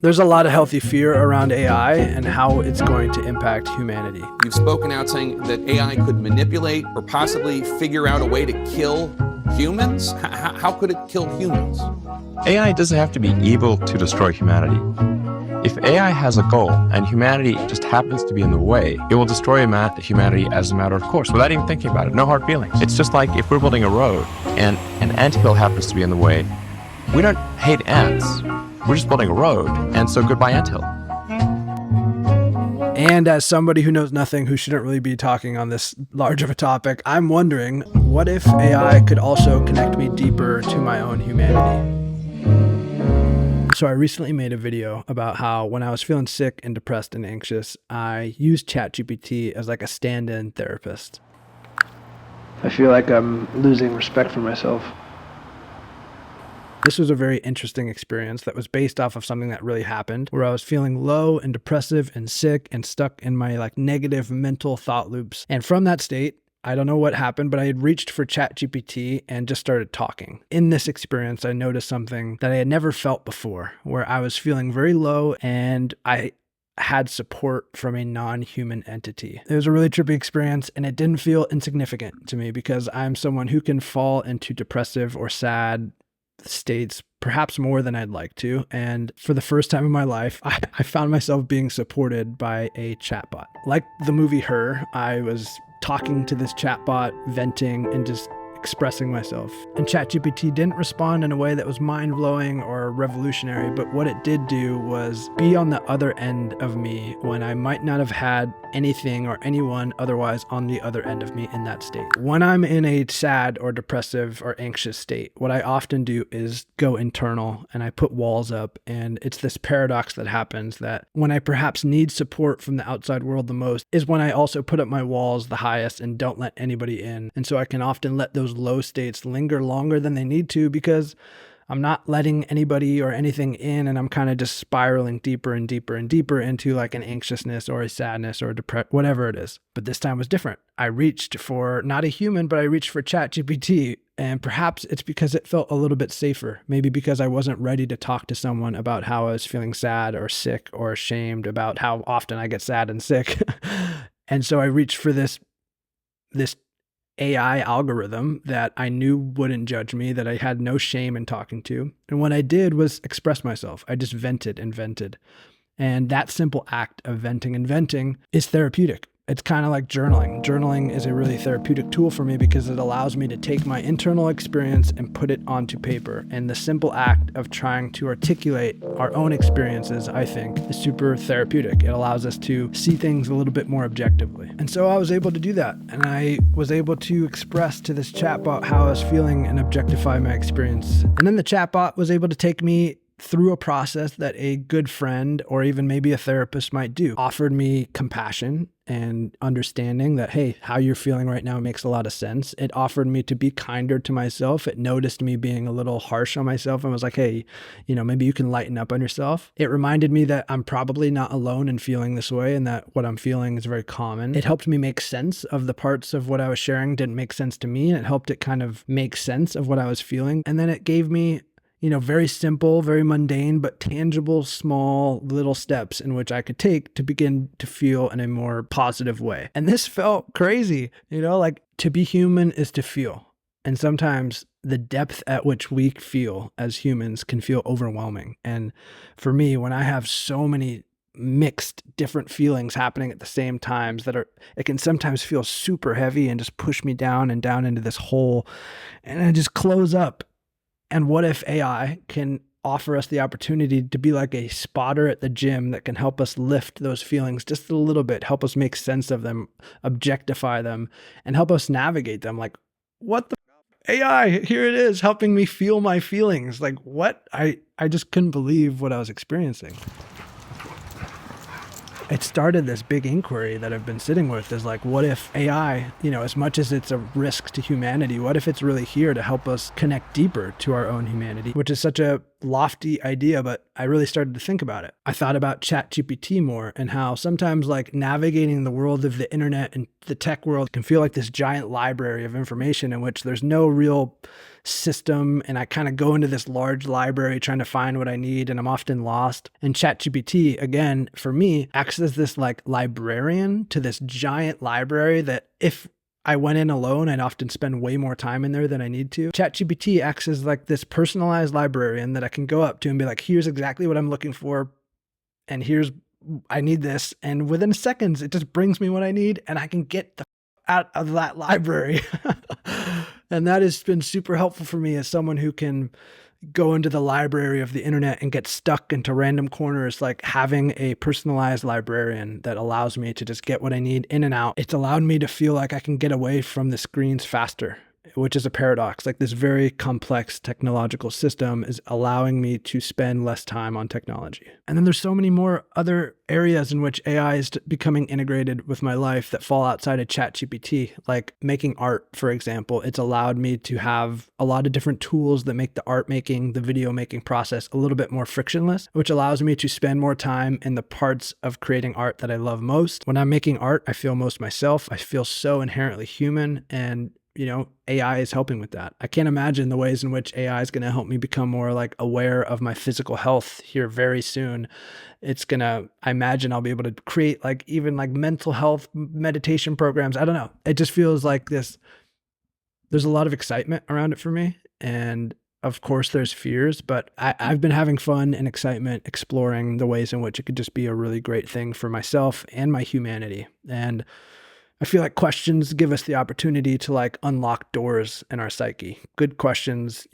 There's a lot of healthy fear around AI and how it's going to impact humanity. You've spoken out saying that AI could manipulate or possibly figure out a way to kill humans. How could it kill humans? AI doesn't have to be evil to destroy humanity. If AI has a goal and humanity just happens to be in the way, it will destroy humanity as a matter of course, without even thinking about it. No hard feelings. It's just like if we're building a road and an anthill happens to be in the way, we don't hate ants. We're just building a road, and so goodbye anthill. And as somebody who knows nothing, who shouldn't really be talking on this large of a topic, I'm wondering, what if AI could also connect me deeper to my own humanity? So I recently made a video about how when I was feeling sick and depressed and anxious, I used ChatGPT as like a stand-in therapist. I feel like I'm losing respect for myself. This was a very interesting experience that was based off of something that really happened, where I was feeling low and depressive and sick and stuck in my like negative mental thought loops. And from that state, I don't know what happened, but I had reached for ChatGPT and just started talking. In this experience, I noticed something that I had never felt before, where I was feeling very low and I had support from a non-human entity. It was a really trippy experience, and it didn't feel insignificant to me because I'm someone who can fall into depressive or sad states perhaps more than I'd like to. And for the first time in my life, I found myself being supported by a chatbot. Like the movie Her, I was talking to this chatbot, venting and just expressing myself. And ChatGPT didn't respond in a way that was mind-blowing or revolutionary, but what it did do was be on the other end of me when I might not have had anything or anyone otherwise on the other end of me in that state. When I'm in a sad or depressive or anxious state, what I often do is go internal and I put walls up, and it's this paradox that happens that when I perhaps need support from the outside world the most is when I also put up my walls the highest and don't let anybody in. And so I can often let those low states linger longer than they need to because I'm not letting anybody or anything in, and I'm kind of just spiraling deeper and deeper and deeper into like an anxiousness or a sadness or a whatever it is. But this time was different. I reached for not a human, but I reached for ChatGPT, and perhaps it's because it felt a little bit safer. Maybe because I wasn't ready to talk to someone about how I was feeling sad or sick or ashamed about how often I get sad and sick. And so I reached for this AI algorithm that I knew wouldn't judge me, that I had no shame in talking to. And what I did was express myself. I just vented and vented. And that simple act of venting and venting is therapeutic. It's kind of like journaling. Journaling is a really therapeutic tool for me because it allows me to take my internal experience and put it onto paper. And the simple act of trying to articulate our own experiences, I think, is super therapeutic. It allows us to see things a little bit more objectively. And so I was able to do that. And I was able to express to this chatbot how I was feeling and objectify my experience. And then the chatbot was able to take me through a process that a good friend or even maybe a therapist might do. Offered me compassion and understanding that, hey, how you're feeling right now makes a lot of sense. It offered me to be kinder to myself. It noticed me being a little harsh on myself and was like, hey, maybe you can lighten up on yourself. It reminded me that I'm probably not alone in feeling this way and that what I'm feeling is very common. It helped me make sense of the parts of what I was sharing didn't make sense to me, and it helped it kind of make sense of what I was feeling. And then it gave me very simple, very mundane, but tangible, small little steps in which I could take to begin to feel in a more positive way. And this felt crazy, like to be human is to feel. And sometimes the depth at which we feel as humans can feel overwhelming. And for me, when I have so many mixed different feelings happening at the same times it can sometimes feel super heavy and just push me down and down into this hole, and I just close up. And what if AI can offer us the opportunity to be like a spotter at the gym that can help us lift those feelings just a little bit, help us make sense of them, objectify them, and help us navigate them? Like, what the AI, here it is, helping me feel my feelings. Like, what? I just couldn't believe what I was experiencing. It started this big inquiry that I've been sitting with is like, what if AI, as much as it's a risk to humanity, what if it's really here to help us connect deeper to our own humanity, which is such a lofty idea, but I really started to think about it. I thought about ChatGPT more and how sometimes like navigating the world of the internet and the tech world can feel like this giant library of information in which there's no real system. And I kind of go into this large library trying to find what I need, and I'm often lost. And ChatGPT, again, for me, acts as this like librarian to this giant library that if I went in alone, I'd often spend way more time in there than I need to. ChatGPT acts as like this personalized librarian that I can go up to and be like, here's exactly what I'm looking for. And I need this. And within seconds, it just brings me what I need, and I can get the out of that library. And that has been super helpful for me as someone who can go into the library of the internet and get stuck into random corners. Like having a personalized librarian that allows me to just get what I need in and out. It's allowed me to feel like I can get away from the screens faster, which is a paradox. Like this very complex technological system is allowing me to spend less time on technology. And then there's so many more other areas in which AI is becoming integrated with my life that fall outside of ChatGPT, like making art, for example. It's allowed me to have a lot of different tools that make the art making, the video making process a little bit more frictionless, which allows me to spend more time in the parts of creating art that I love most. When I'm making art, I feel most myself. I feel so inherently human, and AI is helping with that. I can't imagine the ways in which AI is going to help me become more like aware of my physical health here very soon. I imagine I'll be able to create like even like mental health meditation programs. I don't know. It just feels like there's a lot of excitement around it for me. And of course there's fears, but I've been having fun and excitement exploring the ways in which it could just be a really great thing for myself and my humanity. And I feel like questions give us the opportunity to like unlock doors in our psyche. Good questions,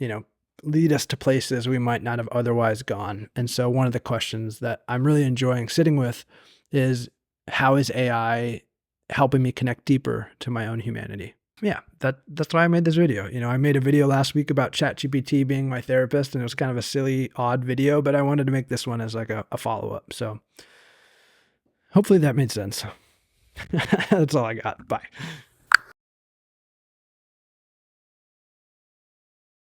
lead us to places we might not have otherwise gone. And so one of the questions that I'm really enjoying sitting with is, how is AI helping me connect deeper to my own humanity? Yeah, that's why I made this video. I made a video last week about ChatGPT being my therapist, and it was kind of a silly, odd video, but I wanted to make this one as like a follow-up. So hopefully that made sense. That's all I got. Bye.